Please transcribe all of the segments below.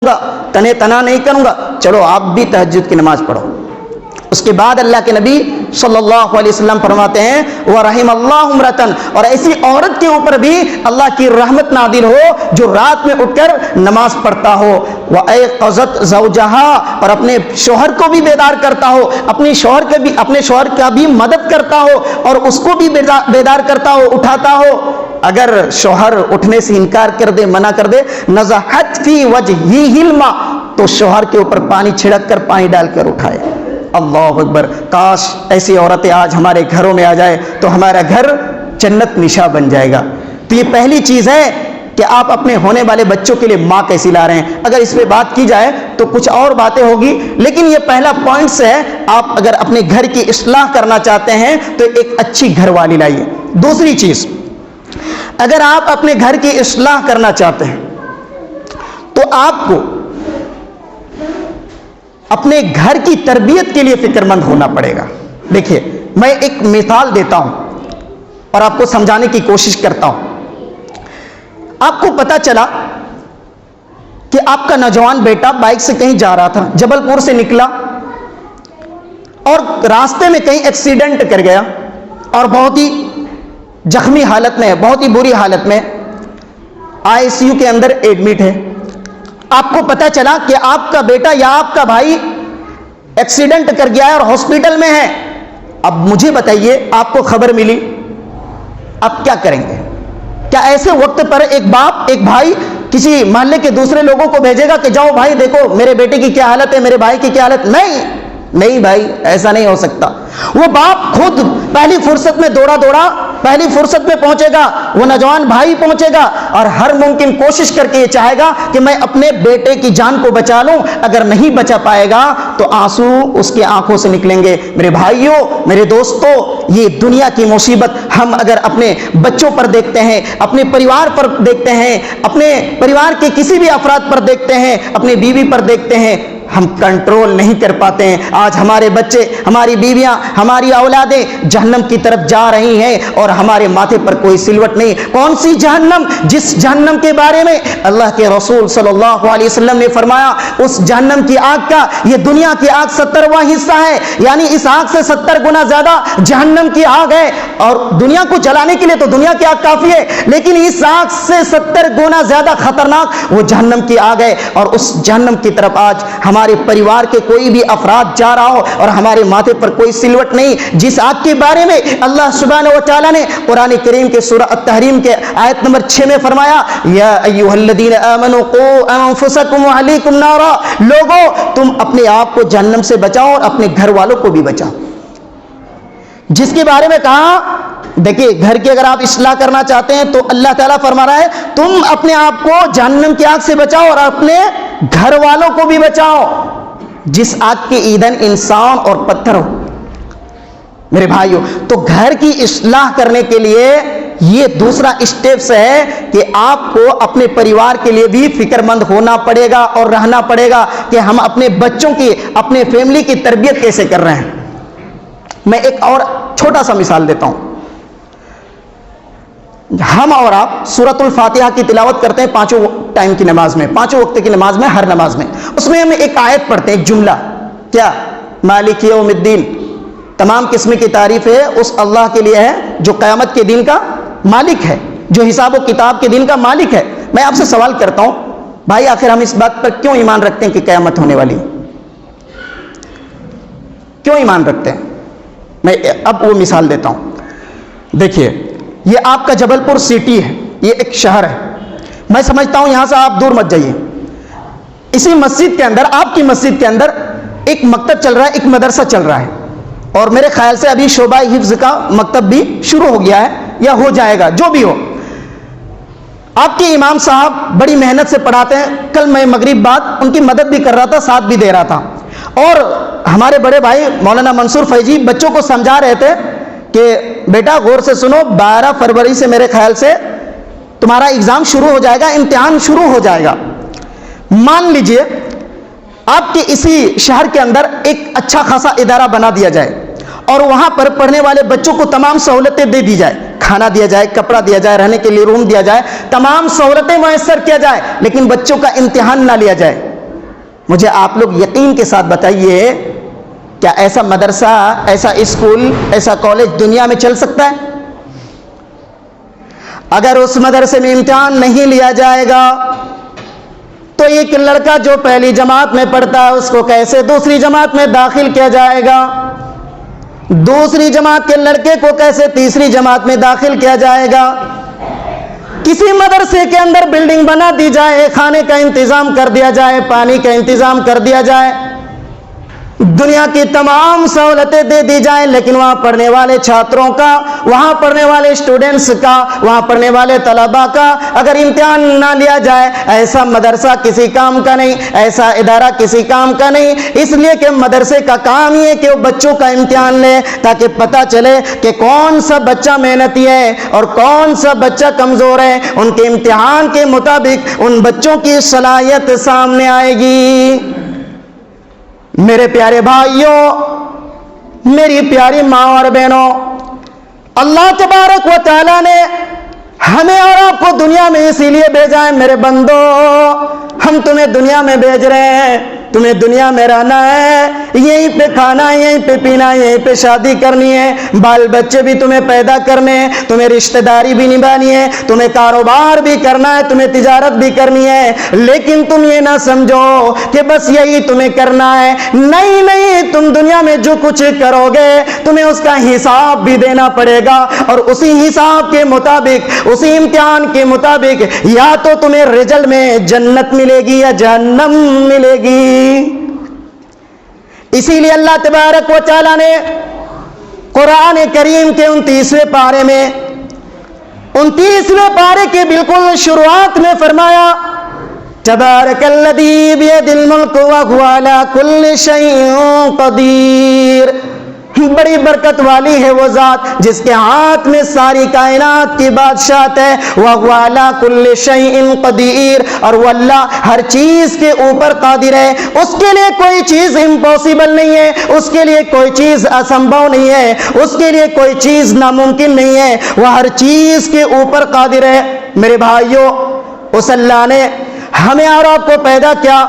گا، تنے تنا نہیں کروں گا، چلو آپ بھی تہجد کی نماز پڑھو۔ اس کے بعد اللہ کے نبی صلی اللہ علیہ وسلم فرماتے ہیں وَرَحِمَ اللَّهُ امْرَأَةً، اور ایسی عورت کے اوپر بھی اللہ کی رحمت نازل ہو جو رات میں اٹھ کر نماز پڑھتا ہو، وَأَيْقَظَتْ زَوْجَهَا، اور اپنے شوہر کو بھی بیدار کرتا ہو، اپنے شوہر کا بھی مدد کرتا ہو اور اس کو بھی بیدار کرتا ہو، اٹھاتا ہو۔ اگر شوہر اٹھنے سے انکار کر دے، منع کر دے، نَزَحَتْ فِي وَجْهِهِ الْمَاءَ، تو شوہر کے اوپر پانی چھڑک کر پانی ڈال کر اٹھائے۔ اللہ اکبر، کاش ایسی عورتیں آج ہمارے گھروں میں آ جائے تو ہمارا گھر جنت نشا بن جائے گا۔ تو یہ پہلی چیز ہے کہ آپ اپنے ہونے والے بچوں کے لیے ماں کیسی لا رہے ہیں۔ اگر اس پہ بات کی جائے تو کچھ اور باتیں ہوگی، لیکن یہ پہلا پوائنٹس ہے۔ آپ اگر اپنے گھر کی اصلاح کرنا چاہتے ہیں تو ایک اچھی گھر والی لائیے۔ دوسری چیز، اگر آپ اپنے گھر کی اصلاح کرنا چاہتے ہیں تو آپ کو اپنے گھر کی تربیت کے لیے فکر مند ہونا پڑے گا۔ دیکھیے، میں ایک مثال دیتا ہوں اور آپ کو سمجھانے کی کوشش کرتا ہوں۔ آپ کو پتا چلا کہ آپ کا نوجوان بیٹا بائک سے کہیں جا رہا تھا، جبل پور سے نکلا اور راستے میں کہیں ایکسیڈنٹ کر گیا اور بہت ہی زخمی حالت میں ہے، بہت ہی بری حالت میں، ICU کے اندر ایڈمٹ ہے۔ آپ کو پتا چلا کہ آپ کا بیٹا یا آپ کا بھائی ایکسیڈنٹ کر گیا ہے اور ہاسپٹل میں ہے۔ اب مجھے بتائیے، آپ کو خبر ملی، اب کیا کریں گے؟ کیا ایسے وقت پر ایک باپ، ایک بھائی کسی محلے کے دوسرے لوگوں کو بھیجے گا کہ جاؤ بھائی دیکھو میرے بیٹے کی کیا حالت ہے، میرے بھائی کی کیا حالت؟ نہیں بھائی، ایسا نہیں ہو سکتا۔ وہ باپ خود پہلی فرصت میں دوڑا پہلی فرصت میں پہنچے گا، وہ نوجوان بھائی پہنچے گا اور ہر ممکن کوشش کر کے یہ چاہے گا کہ میں اپنے بیٹے کی جان کو بچا لوں۔ اگر نہیں بچا پائے گا تو آنسو اس کی آنکھوں سے نکلیں گے۔ میرے بھائیوں، میرے دوستوں، یہ دنیا کی مصیبت ہم اگر اپنے بچوں پر دیکھتے ہیں، اپنے پریوار پر دیکھتے ہیں، اپنے پریوار کے کسی بھی افراد پر دیکھتے ہیں، اپنے بیوی پر دیکھتے ہیں، ہم کنٹرول نہیں کر پاتے ہیں۔ آج ہمارے بچے، ہماری بیویاں، ہماری اولادیں جہنم کی طرف جا رہی ہیں اور ہمارے ماتھے پر کوئی سلوٹ نہیں۔ کون سی جہنم؟ جس جہنم کے بارے میں اللہ کے رسول صلی اللہ علیہ وسلم نے فرمایا اس جہنم کی آگ کا یہ دنیا کی آگ 70واں حصہ ہے، یعنی اس آگ سے 70 گنا زیادہ جہنم کی آگ ہے۔ اور دنیا کو جلانے کے لیے تو دنیا کی آگ کافی ہے، لیکن اس آگ سے 70 گنا زیادہ خطرناک وہ جہنم کی آگ ہے۔ اور اس جہنم کی طرف آج ہمارے پریوار کے کوئی بھی افراد جا رہا ہو اور ہمارے ماتھے پر کوئی سلوٹ نہیں، جس آگ کے بارے میں اللہ سبحانہ و تعالیٰ نے قرآن کریم کے سورہ التحریم کے آیت نمبر 6 میں فرمایا یا ایھا الذین آمنوا قوا انفسکم واہلیکم نارا، لوگوں تم اپنے آپ کو جہنم سے بچاؤ اور اپنے گھر والوں کو بھی بچاؤ۔ جس کے بارے میں کہا، دیکھیے گھر کی اگر آپ اصلاح کرنا چاہتے ہیں تو اللہ تعالیٰ فرما رہا ہے تم اپنے آپ کو جہنم کی آگ سے بچاؤ اور اپنے گھر والوں کو بھی بچاؤ، جس آگ کے ایندھن انسان اور پتھر ہو۔ میرے بھائیوں، تو گھر کی اصلاح کرنے کے لیے یہ دوسرا اسٹیپس ہے کہ آپ کو اپنے پریوار کے لیے بھی فکر مند ہونا پڑے گا اور رہنا پڑے گا کہ ہم اپنے بچوں کی، اپنے فیملی کی تربیت کیسے کر رہے ہیں۔ میں ایک اور چھوٹا سا مثال دیتا ہوں۔ ہم اور آپ سورۃ الفاتحہ کی تلاوت کرتے ہیں 5 ٹائم کی نماز میں، 5 وقت کی نماز میں، ہر نماز میں۔ اس میں ہم ایک آیت پڑھتے ہیں، ایک جملہ، کیا؟ مالک یوم الدین۔ تمام قسم کی تعریف ہے اس اللہ کے لیے ہے جو قیامت کے دن کا مالک ہے، جو حساب و کتاب کے دن کا مالک ہے۔ میں آپ سے سوال کرتا ہوں بھائی، آخر ہم اس بات پر کیوں ایمان رکھتے ہیں کہ قیامت ہونے والی ہے؟ کیوں ایمان رکھتے ہیں؟ میں اب وہ مثال دیتا ہوں۔ دیکھیے، یہ آپ کا جبل پور سٹی ہے، یہ ایک شہر ہے۔ میں سمجھتا ہوں یہاں سے آپ دور مت جائیے۔ اسی مسجد کے اندر، آپ کی مسجد کے اندر ایک مکتب چل رہا ہے، ایک مدرسہ چل رہا ہے، اور میرے خیال سے ابھی شعبہ حفظ کا مکتب بھی شروع ہو گیا ہے یا ہو جائے گا، جو بھی ہو۔ آپ کے امام صاحب بڑی محنت سے پڑھاتے ہیں۔ کل میں مغرب بعد ان کی مدد بھی کر رہا تھا، ساتھ بھی دے رہا تھا، اور ہمارے بڑے بھائی مولانا منصور فیضی بچوں کو سمجھا رہے تھے کہ بیٹا غور سے سنو، 12 فروری سے میرے خیال سے تمہارا ایگزام شروع ہو جائے گا، امتحان شروع ہو جائے گا۔ مان لیجئے آپ کے اسی شہر کے اندر ایک اچھا خاصا ادارہ بنا دیا جائے اور وہاں پر پڑھنے والے بچوں کو تمام سہولتیں دے دی جائے، کھانا دیا جائے، کپڑا دیا جائے، رہنے کے لیے روم دیا جائے، تمام سہولتیں میسر کیا جائے، لیکن بچوں کا امتحان نہ لیا جائے۔ مجھے آپ لوگ یقین کے ساتھ بتائیے، کیا ایسا مدرسہ، ایسا اسکول، ایسا کالج دنیا میں چل سکتا ہے؟ اگر اس مدرسے میں امتحان نہیں لیا جائے گا تو ایک لڑکا جو پہلی جماعت میں پڑھتا ہے اس کو کیسے دوسری جماعت میں داخل کیا جائے گا؟ دوسری جماعت کے لڑکے کو کیسے تیسری جماعت میں داخل کیا جائے گا؟ کسی مدرسے کے اندر بلڈنگ بنا دی جائے، کھانے کا انتظام کر دیا جائے، پانی کا انتظام کر دیا جائے، دنیا کی تمام سہولتیں دے دی جائیں، لیکن وہاں پڑھنے والے چھاتروں کا، وہاں پڑھنے والے اسٹوڈنٹس کا، وہاں پڑھنے والے طلباء کا اگر امتحان نہ لیا جائے، ایسا مدرسہ کسی کام کا نہیں، ایسا ادارہ کسی کام کا نہیں۔ اس لیے کہ مدرسے کا کام یہ ہے کہ وہ بچوں کا امتحان لے، تاکہ پتہ چلے کہ کون سا بچہ محنتی ہے اور کون سا بچہ کمزور ہے۔ ان کے امتحان کے مطابق ان بچوں کی صلاحیت سامنے آئے گی۔ میرے پیارے بھائیوں، میری پیاری ماں اور بہنوں، اللہ تبارک و تعالیٰ نے ہمیں اور آپ کو دنیا میں اسی لیے بھیجا ہے۔ میرے بندو، ہم تمہیں دنیا میں بھیج رہے ہیں، تمہیں دنیا میں رہنا ہے، یہیں پہ کھانا ہے، یہیں پہ پینا ہے، یہیں پہ شادی کرنی ہے، بال بچے بھی تمہیں پیدا کرنے ہیں، تمہیں رشتہ داری بھی نبھانی ہے، تمہیں کاروبار بھی کرنا ہے، تمہیں تجارت بھی کرنی ہے۔ لیکن تم یہ نہ سمجھو کہ بس یہی تمہیں کرنا ہے، نہیں نہیں، تم دنیا میں جو کچھ کرو گے تمہیں اس کا حساب بھی دینا پڑے گا، اور اسی حساب کے مطابق، اسی امتحان کے مطابق یا تو تمہیں رزلٹ میں جنت ملے گی یا جہنم ملے گی۔ اسی لیے اللہ تبارک و تعالیٰ نے قرآن کریم کے 29ویں پارے میں، 29ویں پارے کے بالکل شروعات میں فرمایا، تبارک الذی بیدہ الملک وہو علی کل شیء قدیر۔ بڑی برکت والی ہے وہ ذات جس کے ہاتھ میں ساری کائنات کی بادشاہت ہے، وَهُوَ عَلَى كُلِّ شَيْءٍ قَدِيرٌ، اور وہ اللہ ہر چیز کے اوپر قادر ہے۔ اس کے لیے کوئی چیز امپاسبل نہیں ہے، اس کے لیے کوئی چیز اسمبھو نہیں ہے، اس کے لیے کوئی چیز ناممکن نہیں ہے، وہ ہر چیز کے اوپر قادر ہے۔ میرے بھائیوں، اس اللہ نے ہمیں اور آپ کو پیدا کیا،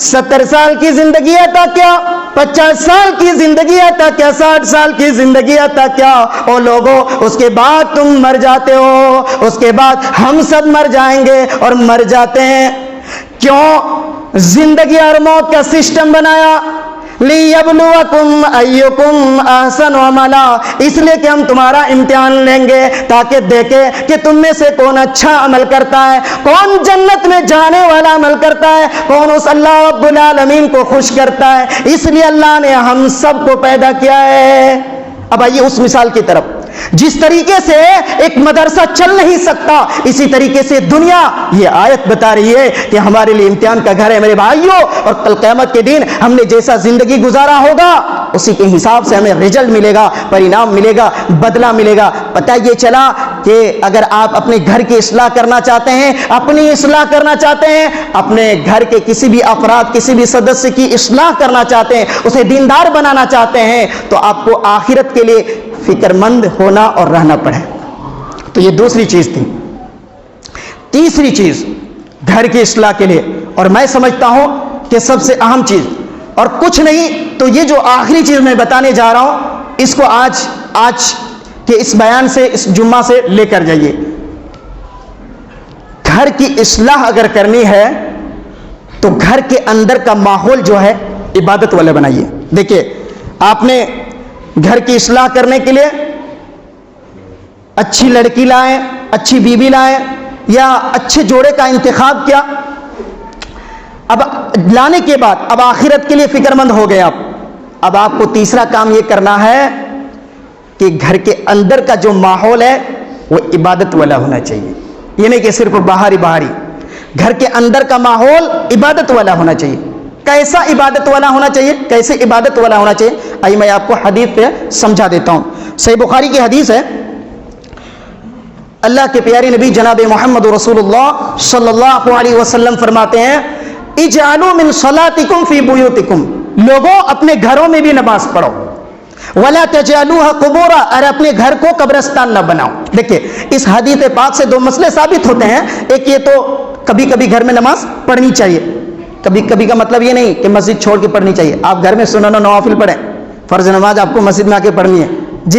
70 سال کی زندگی عطا کیا، 50 سال کی زندگی عطا کیا، 60 سال کی زندگی عطا کیا۔ او لوگوں، اس کے بعد تم مر جاتے ہو، اس کے بعد ہم سب مر جائیں گے اور مر جاتے ہیں۔ کیوں زندگی اور موت کا سسٹم بنایا؟ لِيَبْلُوَكُمْ أَيُّكُمْ أَحْسَنُ عَمَلًا، اس لیے کہ ہم تمہارا امتحان لیں گے تاکہ دیکھیں کہ تم میں سے کون اچھا عمل کرتا ہے، کون جنت میں جانے والا عمل کرتا ہے، کون اس اللہ رب العالمین کو خوش کرتا ہے۔ اس لیے اللہ نے ہم سب کو پیدا کیا ہے۔ اب آئیے اس مثال کی طرف، جس طریقے سے ایک مدرسہ چل نہیں سکتا، اسی طریقے سے دنیا، یہ آیت بتا رہی ہے کہ ہمارے لیے امتحان کا گھر ہے میرے بھائیوں، اور کل قیامت کے دن ہم نے جیسا زندگی گزارا ہوگا اسی کے حساب سے ہمیں رزلٹ ملے گا، پرینام ملے گا، بدلہ ملے گا۔ پتہ یہ چلا کہ اگر آپ اپنے گھر کی اصلاح کرنا چاہتے ہیں، اپنی اصلاح کرنا چاہتے ہیں، اپنے گھر کے کسی بھی افراد، کسی بھی سدسیہ کی اصلاح کرنا چاہتے ہیں، اسے دیندار بنانا چاہتے ہیں، تو آپ کو آخرت کے لیے فکر مند ہونا اور رہنا پڑے۔ تو یہ دوسری چیز تھی۔ تیسری چیز گھر کی اصلاح کے لیے، اور میں سمجھتا ہوں کہ سب سے اہم چیز، اور کچھ نہیں تو یہ جو آخری چیز میں بتانے جا رہا ہوں، اس کو آج کے اس بیان سے، اس جمعہ سے لے کر جائیے۔ گھر کی اصلاح اگر کرنی ہے تو گھر کے اندر کا ماحول جو ہے عبادت والا بنائیے۔ دیکھیے، آپ نے گھر کی اصلاح کرنے کے لیے اچھی لڑکی لائیں، اچھی بیوی لائیں، یا اچھے جوڑے کا انتخاب کیا۔ اب لانے کے بعد اب آخرت کے لیے فکر مند ہو گئے آپ۔ اب آپ کو تیسرا کام یہ کرنا ہے کہ گھر کے اندر کا جو ماحول ہے وہ عبادت والا ہونا چاہیے۔ یہ نہیں کہ صرف باہری گھر کے اندر کا ماحول عبادت والا ہونا چاہیے۔ کیسا عبادت والا ہونا چاہیے؟ کیسے عبادت والا ہونا چاہیے؟ آئیے میں آپ کو حدیث پہ سمجھا دیتا ہوں۔ صحیح بخاری کی حدیث ہے، اللہ کے پیارے نبی جناب محمد رسول اللہ صلی اللہ علیہ وسلم فرماتے ہیں، اجعلوا من صلاتکم فی بیوتکم، لوگوں اپنے گھروں میں بھی نماز پڑھو، ولا تجعلوها قبورا، اور اپنے گھر کو قبرستان نہ بناؤ۔ دیکھیں، اس حدیث پاک سے دو مسئلے ثابت ہوتے ہیں۔ ایک یہ تو کبھی کبھی گھر میں نماز پڑھنی چاہیے، کبھی کبھی کا مطلب یہ نہیں کہ مسجد چھوڑ کے پڑھنی چاہیے، آپ گھر میں سنن و نوافل پڑھیں، فرض نماز آپ کو مسجد میں آ کے پڑھنی ہے جی۔